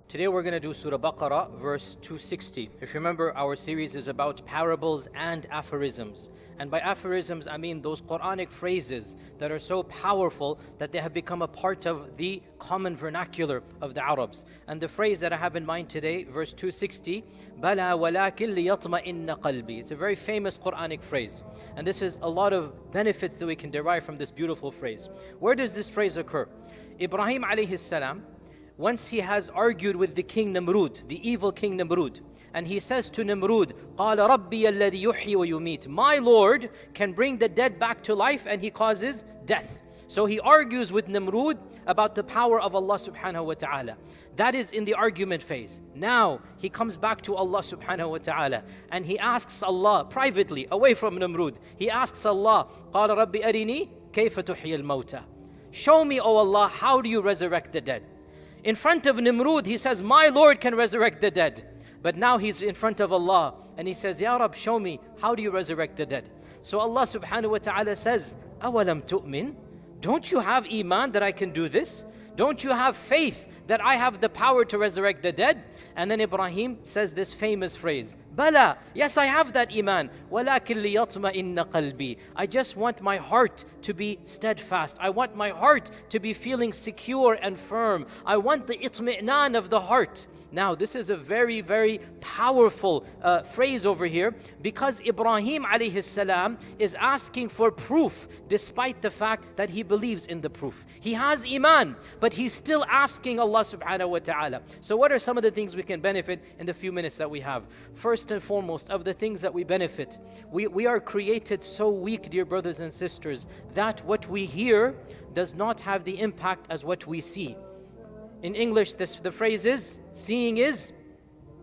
Today we're going to do Surah Al-Baqarah, verse 260. If you remember, our series is about parables and aphorisms. And by aphorisms, I mean those Quranic phrases that are so powerful that they have become a part of the common vernacular of the Arabs. And the phrase that I have in mind today, verse 260, Balaa, laakin liyatma'inna qalbi. It's a very famous Quranic phrase. And this is a lot of benefits that we can derive from this beautiful phrase. Where does this phrase occur? Ibrahim alayhi salam, once he has argued with the king Namrud, the evil king Namrud, and he says to Namrud, قَالَ رَبِّيَ الَّذِي يُحْيِي وَيُمِيتُ. My Lord can bring the dead back to life and he causes death. So he argues with Namrud about the power of Allah subhanahu wa ta'ala. That is in the argument phase. Now he comes back to Allah subhanahu wa ta'ala and he asks Allah privately, away from Namrud. He asks Allah, قَالَ رَبِّ أَرِنِي كَيْفَ تُحْيِي الْمَوْتَى. Show me, O Allah, how do you resurrect the dead? In front of Nimrud, he says, my Lord can resurrect the dead. But now he's in front of Allah and he says, Ya Rab, show me, how do you resurrect the dead? So Allah subhanahu wa ta'ala says, أَوَلَمْ تُؤْمِن? Don't you have iman that I can do this? Don't you have faith that I have the power to resurrect the dead? And then Ibrahim says this famous phrase, Balaa, yes, I have that iman. وَلَكِنْ liyatma'inna qalbi. I just want my heart to be steadfast. I want my heart to be feeling secure and firm. I want the itmi'nan of the heart. Now, this is a very, very powerful phrase over here because Ibrahim alayhi salam is asking for proof despite the fact that he believes in the proof. He has iman, but he's still asking Allah subhanahu wa ta'ala. So what are some of the things we can benefit in the few minutes that we have? First and foremost, of the things that we benefit, we are created so weak, dear brothers and sisters, that what we hear does not have the impact as what we see. In English, the phrase is, seeing is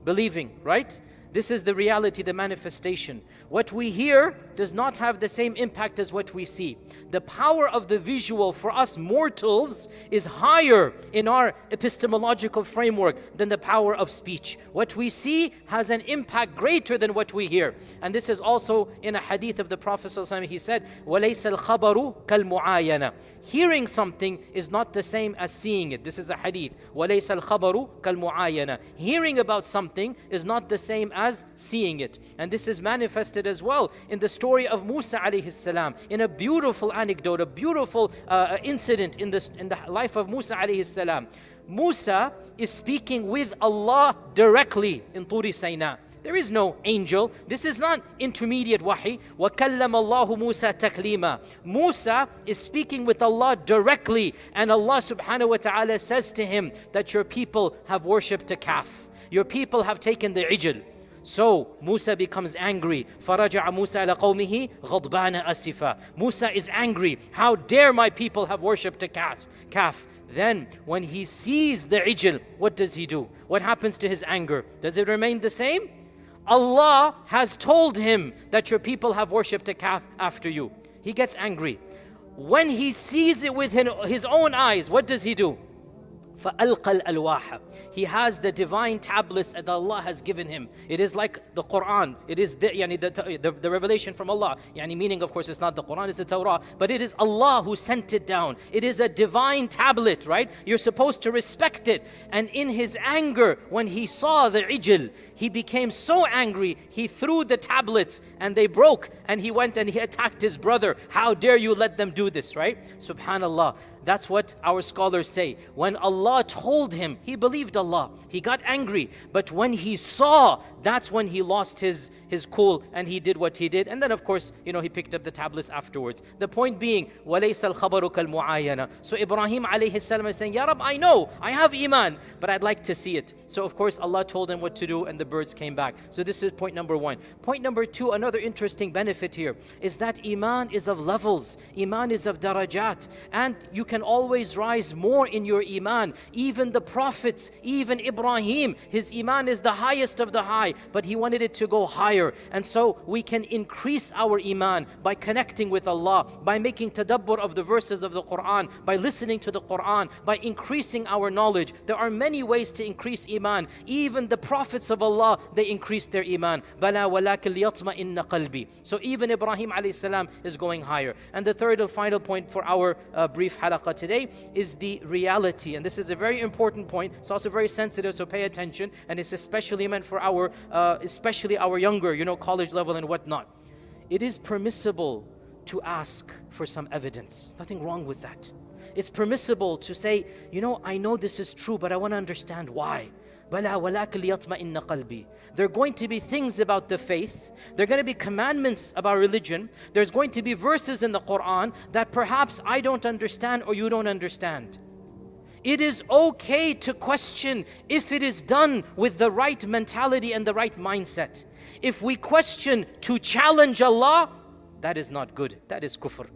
believing, right? This is the reality, the manifestation. What we hear does not have the same impact as what we see. The power of the visual for us mortals is higher in our epistemological framework than the power of speech. What we see has an impact greater than what we hear. And this is also in a hadith of the Prophet ﷺ. He said, وَلَيْسَ الْخَبَرُ كَالْمُعَايَنَةِ. Hearing something is not the same as seeing it. This is a hadith. وَلَيْسَ الْخَبَرُ كَالْمُعَايَنَةِ. Hearing about something is not the same as seeing it. And this is manifested as well in the story of Musa alayhi salam, in a beautiful anecdote, a beautiful incident in the life of Musa alayhi salam. Musa is speaking with Allah directly in Turi Sayna. There is no angel. This is not intermediate wahi. وَكَلَّمَ اللَّهُ مُوسَى تَكْلِيمًا. Musa is speaking with Allah directly, and Allah subhanahu wa ta'ala says to him that your people have worshipped a calf. Your people have taken the ijl. So Musa becomes angry. فَرَجَعَ مُوسَى لَقَوْمِهِ غَضْبَانَ أَسِفًا. Musa is angry. How dare my people have worshipped a calf? Then when he sees the ijl, what does he do? What happens to his anger? Does it remain the same? Allah has told him that your people have worshipped a calf after you. He gets angry. When he sees it with his own eyes, what does he do? فَأَلْقَى الْأَلْوَاحَ. He has the divine tablets that Allah has given him. It is like the Qur'an. It is the revelation from Allah. Meaning, of course, it's not the Qur'an, it's the Torah. But it is Allah who sent it down. It is a divine tablet, right? You're supposed to respect it. And in his anger, when he saw the ijl, he became so angry, he threw the tablets and they broke. And he went and he attacked his brother. How dare you let them do this, right? Subhanallah. That's what our scholars say. When Allah told him, he believed Allah. He got angry. But when he saw, that's when he lost his cool and he did what he did. And then of course, he picked up the tablets afterwards. The point being, وَلَيْسَ الْخَبَرُ كَالْمُعَايَنَةِ. So Ibrahim alayhi salam is saying, Ya Rab, I know, I have iman, but I'd like to see it. So of course, Allah told him what to do and the birds came back. So this is point number one. Point number two, another interesting benefit here is that iman is of levels. Iman is of darajat. And you can always rise more in your iman. Even the prophets, even Ibrahim, his iman is the highest of the high, but he wanted it to go higher. And so we can increase our iman by connecting with Allah, by making tadabbur of the verses of the Qur'an, by listening to the Qur'an, by increasing our knowledge. There are many ways to increase iman. Even the prophets of Allah, they increased their iman. Balaa walakin liyatma'inna qalbi. So even Ibrahim alayhi salam is going higher. And the third and final point for our brief halaqah halaqah today is the reality. And this is a very important point. It's also very sensitive, so pay attention. And it's especially meant for especially our younger, college level and whatnot. It is permissible to ask for some evidence. Nothing wrong with that. It's permissible to say, I know this is true, but I want to understand why. Balaa, laakin liyatma'inna qalbi. There are going to be things about the faith. There are going to be commandments about religion. There's going to be verses in the Qur'an that perhaps I don't understand or you don't understand. It is okay to question if it is done with the right mentality and the right mindset. If we question to challenge Allah, that is not good. That is kufr.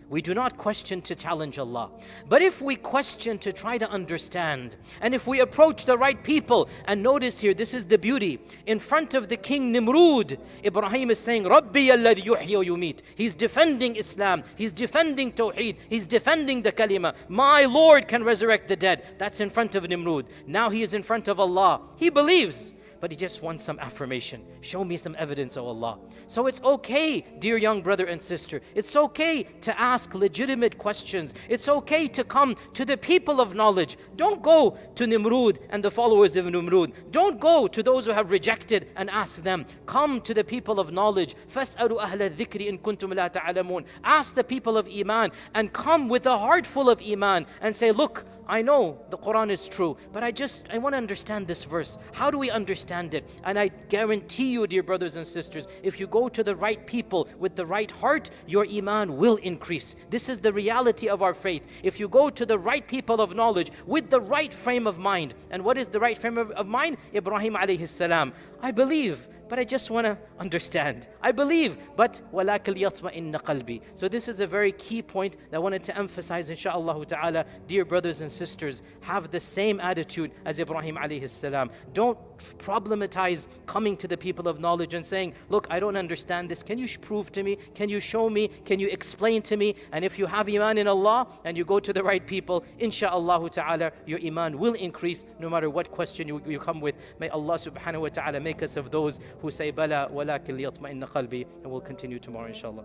We do not question to challenge Allah. But if we question to try to understand, and if we approach the right people, and notice here, this is the beauty. In front of the king Nimrud, Ibrahim is saying, Rabbi alladhi yuhyi wa yumeet. He's defending Islam. He's defending Tawheed. He's defending the kalima. My Lord can resurrect the dead. That's in front of Nimrud. Now he is in front of Allah. He believes, but he just wants some affirmation. Show me some evidence, O Allah. So it's okay, dear young brother and sister. It's okay to ask legitimate questions. It's okay to come to the people of knowledge. Don't go to Nimrud and the followers of Nimrud. Don't go to those who have rejected and ask them. Come to the people of knowledge. فَاسْأَلُوا أَهْلَ الذِّكْرِ إِن كُنتُمْ لَا تَعْلَمُونَ. Ask the people of Iman and come with a heart full of Iman and say, look, I know the Qur'an is true, but I want to understand this verse. How do we understand it? And I guarantee you, dear brothers and sisters, if you go to the right people with the right heart, your Iman will increase. This is the reality of our faith. If you go to the right people of knowledge with the right frame of mind. And what is the right frame of mind? Ibrahim alayhi salam. I believe, but I just want to understand. I believe, but laakin liyatma'inna qalbi. So this is a very key point that I wanted to emphasize, inshaAllah ta'ala. Dear brothers and sisters, have the same attitude as Ibrahim alayhi salam. Don't problematize coming to the people of knowledge and saying, look, I don't understand this. Can you prove to me? Can you show me? Can you explain to me? And if you have Iman in Allah and you go to the right people, inshaAllah ta'ala, your Iman will increase no matter what question you come with. May Allah subhanahu wa ta'ala make us of those who say Balaa, laakin liyatma'inna qalbi. And we'll continue tomorrow, inshallah.